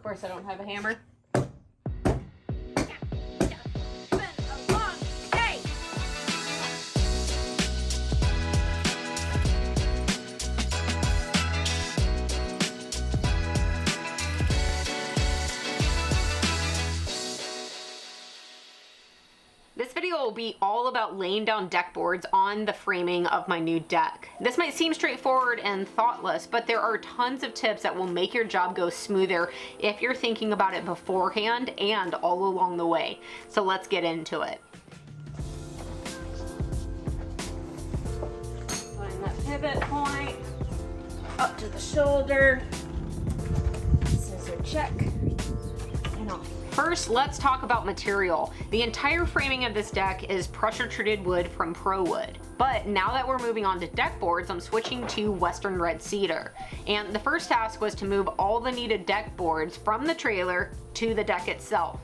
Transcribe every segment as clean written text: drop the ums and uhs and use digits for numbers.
course, I don't have a hammer. This video will be all about laying down deck boards on the framing of my new deck. This might seem straightforward and thoughtless, but there are tons of tips that will make your job go smoother if you're thinking about it beforehand and all along the way. So let's get into it. Find that pivot point, up to the shoulder, scissor check, and off. First, let's talk about material. The entire framing of this deck is pressure treated wood from ProWood. But now that we're moving on to deck boards, I'm switching to Western Red Cedar. And the first task was to move all the needed deck boards from the trailer to the deck itself.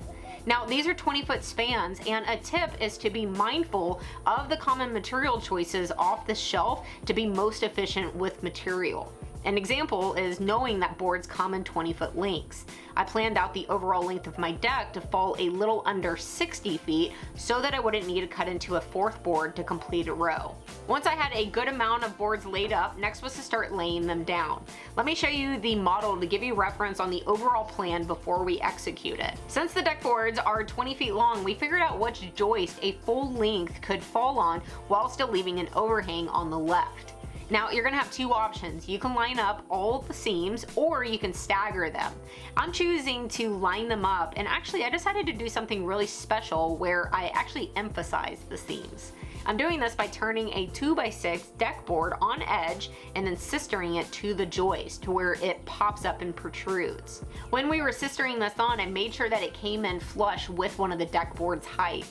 Now, these are 20-foot spans, and a tip is to be mindful of the common material choices off the shelf to be most efficient with material. An example is knowing that boards come in 20-foot lengths. I planned out the overall length of my deck to fall a little under 60 feet so that I wouldn't need to cut into a fourth board to complete a row. Once I had a good amount of boards laid up, next was to start laying them down. Let me show you the model to give you reference on the overall plan before we execute it. Since the deck boards are 20 feet long, we figured out which joist a full length could fall on while still leaving an overhang on the left. Now, you're gonna have two options. You can line up all of the seams, or you can stagger them. I'm choosing to line them up, and actually I decided to do something really special where I actually emphasize the seams. I'm doing this by turning a 2x6 deck board on edge and then sistering it to the joist to where it pops up and protrudes. When we were sistering this on, I made sure that it came in flush with one of the deck board's height.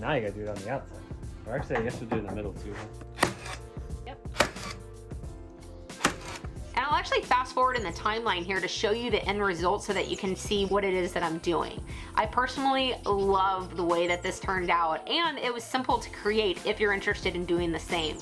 Now you gotta do it on the outside. Or actually, I guess we'll do it in the middle too. And I'll actually fast forward in the timeline here to show you the end result so that you can see what it is that I'm doing. I personally love the way that this turned out, and it was simple to create if you're interested in doing the same.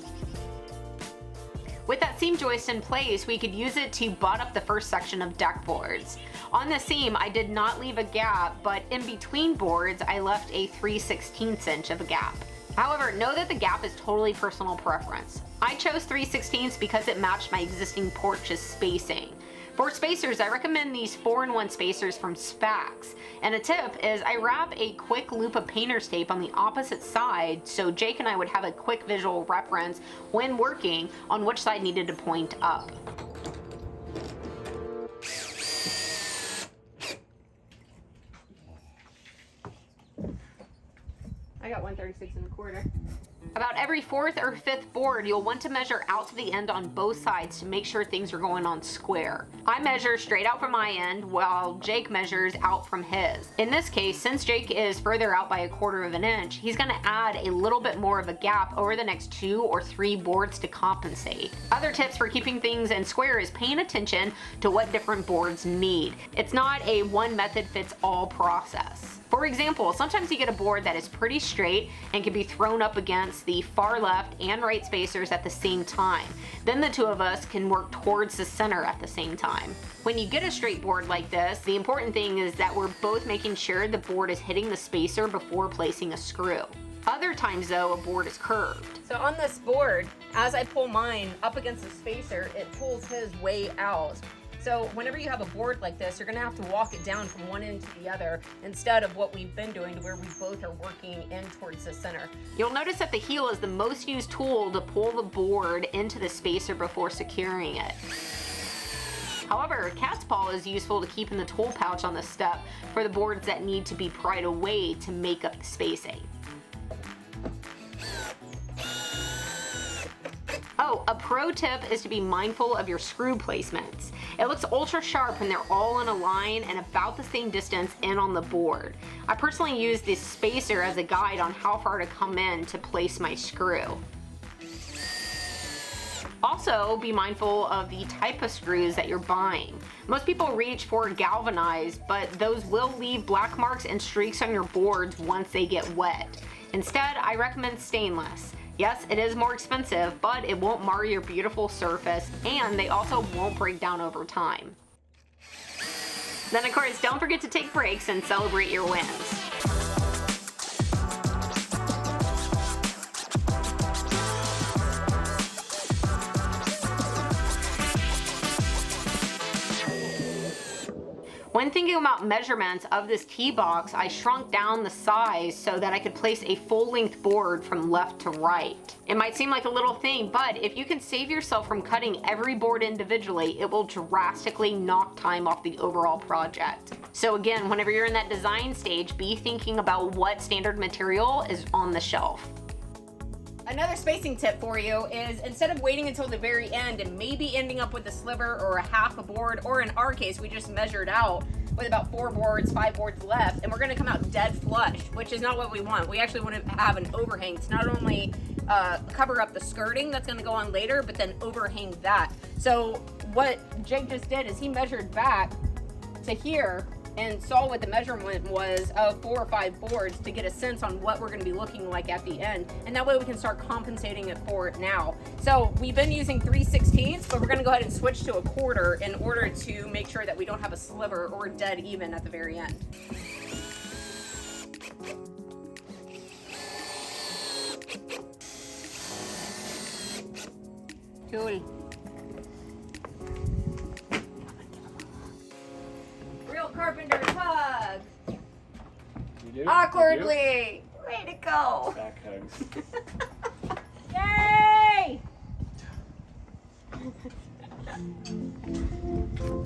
With that seam joist in place, we could use it to butt up the first section of deck boards. On the seam, I did not leave a gap, but in between boards, I left a 3/16 inch of a gap. However, know that the gap is totally personal preference. I chose 3/16 because it matched my existing porch's spacing. For spacers, I recommend these 4-in-1 spacers from Spax. And a tip is I wrap a quick loop of painter's tape on the opposite side so Jake and I would have a quick visual reference when working on which side needed to point up. I got 136 1/4. About every 4th or 5th board, you'll want to measure out to the end on both sides to make sure things are going on square. I measure straight out from my end while Jake measures out from his. In this case, since Jake is further out by 1/4 of an inch, he's gonna add a little bit more of a gap over the next 2 or 3 boards to compensate. Other tips for keeping things in square is paying attention to what different boards need. It's not a one method fits all process. For example, sometimes you get a board that is pretty straight and can be thrown up against the far left and right spacers at the same time. Then the two of us can work towards the center at the same time. When you get a straight board like this, the important thing is that we're both making sure the board is hitting the spacer before placing a screw. Other times though, a board is curved. So on this board, as I pull mine up against the spacer, it pulls his way out. So whenever you have a board like this, you're gonna have to walk it down from one end to the other instead of what we've been doing where we both are working in towards the center. You'll notice that the heel is the most used tool to pull the board into the spacer before securing it. However, cat's paw is useful to keep in the tool pouch on the step for the boards that need to be pried away to make up the spacing. Oh, a pro tip is to be mindful of your screw placements. It looks ultra sharp when they're all in a line and about the same distance in on the board. I personally use this spacer as a guide on how far to come in to place my screw. Also, be mindful of the type of screws that you're buying. Most people reach for galvanized, but those will leave black marks and streaks on your boards once they get wet. Instead, I recommend stainless. Yes, it is more expensive, but it won't mar your beautiful surface, and they also won't break down over time. Then of course, don't forget to take breaks and celebrate your wins. When thinking about measurements of this tee box, I shrunk down the size so that I could place a full-length board from left to right. It might seem like a little thing, but if you can save yourself from cutting every board individually, it will drastically knock time off the overall project. So again, whenever you're in that design stage, be thinking about what standard material is on the shelf. Another spacing tip for you is instead of waiting until the very end and maybe ending up with a sliver or a half a board, or in our case, we just measured out with about 4 boards, 5 boards left, and we're gonna come out dead flush, which is not what we want. We actually want to have an overhang to not only cover up the skirting that's gonna go on later, but then overhang that. So what Jake just did is he measured back to here and saw what the measurement was of 4 or 5 boards to get a sense on what we're going to be looking like at the end, and that way we can start compensating it for it now. So we've been using 3/16, but we're going to go ahead and switch to a quarter in order to make sure that we don't have a sliver or dead even at the very end. Cool. Real carpenter's hug. You do? Awkwardly. Way to go. Back hugs. Yay!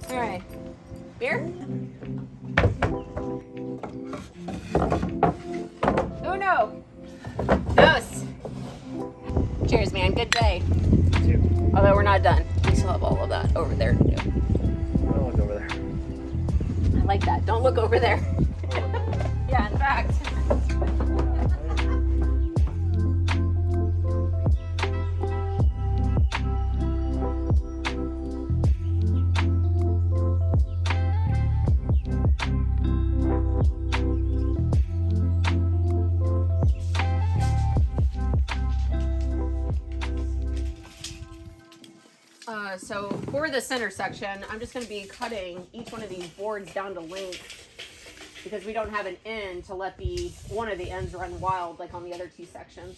All right. Beer? Oh no. Dos. Cheers, man. Good day. You too. Although we're not done. We still have all of that over there to do. I'll look over there. I like that. Don't look over there. Yeah, in fact. So for the center section, I'm just going to be cutting each one of these boards down to length because we don't have an end to let one of the ends run wild like on the other 2 sections.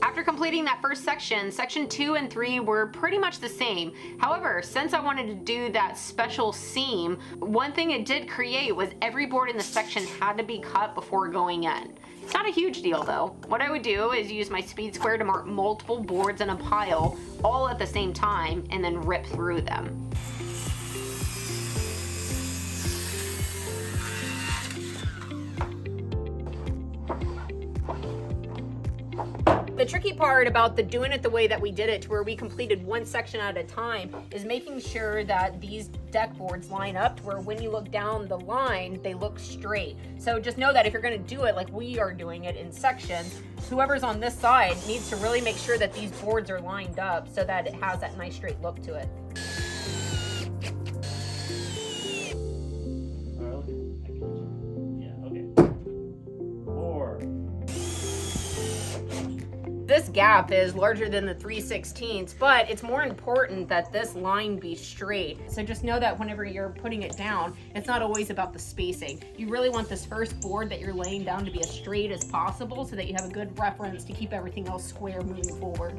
After completing that first section, section 2 and 3 were pretty much the same. However, since I wanted to do that special seam, one thing it did create was every board in the section had to be cut before going in. It's not a huge deal though. What I would do is use my speed square to mark multiple boards in a pile all at the same time and then rip through them. The tricky part about doing it the way that we did it, to where we completed one section at a time, is making sure that these deck boards line up to where when you look down the line, they look straight. So just know that if you're going to do it like we are doing it in sections, whoever's on this side needs to really make sure that these boards are lined up so that it has that nice straight look to it. This gap is larger than the 3/16, but it's more important that this line be straight. So just know that whenever you're putting it down, it's not always about the spacing. You really want this first board that you're laying down to be as straight as possible so that you have a good reference to keep everything else square moving forward.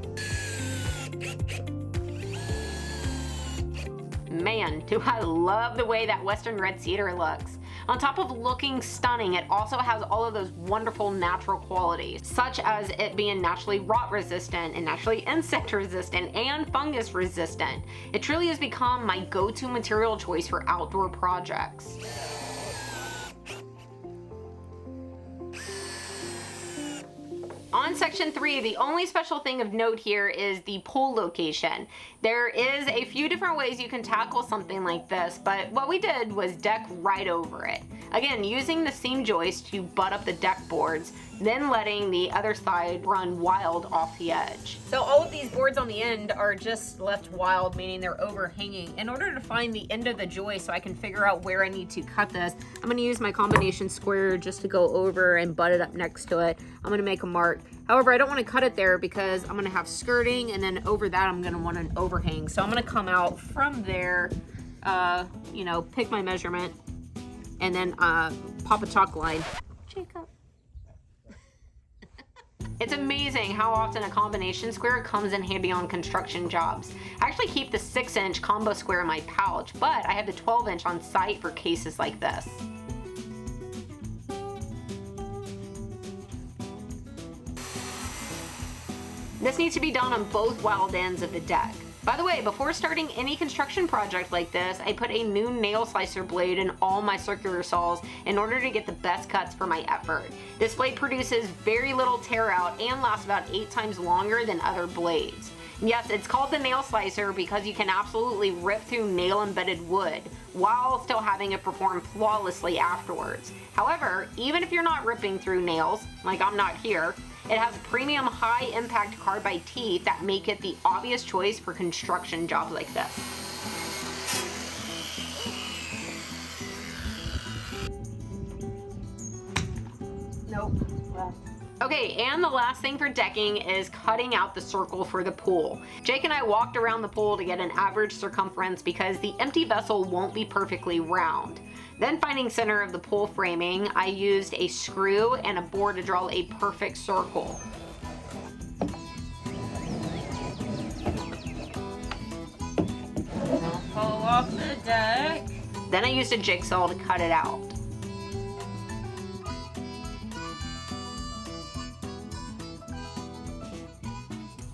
Man, do I love the way that Western Red Cedar looks. On top of looking stunning, it also has all of those wonderful natural qualities, such as it being naturally rot resistant and naturally insect resistant and fungus resistant. It truly has become my go-to material choice for outdoor projects. On section 3, the only special thing of note here is the pole location. There is a few different ways you can tackle something like this, but what we did was deck right over it. Again, using the seam joist to butt up the deck boards, then letting the other side run wild off the edge. So all of these boards on the end are just left wild, meaning they're overhanging. In order to find the end of the joist so I can figure out where I need to cut this, I'm gonna use my combination square just to go over and butt it up next to it. I'm gonna make a mark. However, I don't want to cut it there because I'm going to have skirting, and then over that I'm going to want an overhang. So I'm going to come out from there you know, pick my measurement and then pop a chalk line. Jacob. It's amazing how often a combination square comes in handy on construction jobs. I actually keep the 6-inch combo square in my pouch, but I have the 12-inch on site for cases like this. This needs to be done on both wild ends of the deck. By the way, before starting any construction project like this, I put a new nail slicer blade in all my circular saws in order to get the best cuts for my effort. This blade produces very little tear out and lasts about 8 times longer than other blades. And yes, it's called the nail slicer because you can absolutely rip through nail embedded wood while still having it perform flawlessly afterwards. However, even if you're not ripping through nails, like I'm not here, it has premium high impact carbide teeth that make it the obvious choice for construction jobs like this. Nope. Okay, and the last thing for decking is cutting out the circle for the pool. Jake and I walked around the pool to get an average circumference because the empty vessel won't be perfectly round. Then finding center of the pool framing, I used a screw and a board to draw a perfect circle. Pull off the deck. Then I used a jigsaw to cut it out.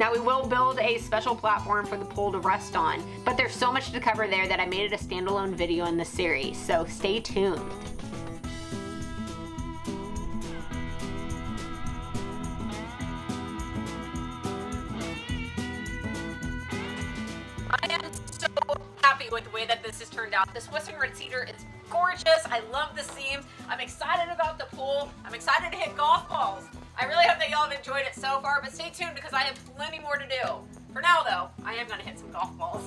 Now we will build a special platform for the pool to rest on, but there's so much to cover there that I made it a standalone video in this series, so stay tuned. I am so happy with the way that this has turned out. This Western Red Cedar is gorgeous. I love the seams. I'm excited about the pool. I'm excited to hit golf balls. I really hope that y'all have enjoyed it so far, but stay tuned because I have plenty more to do. For now though, I am gonna hit some golf balls.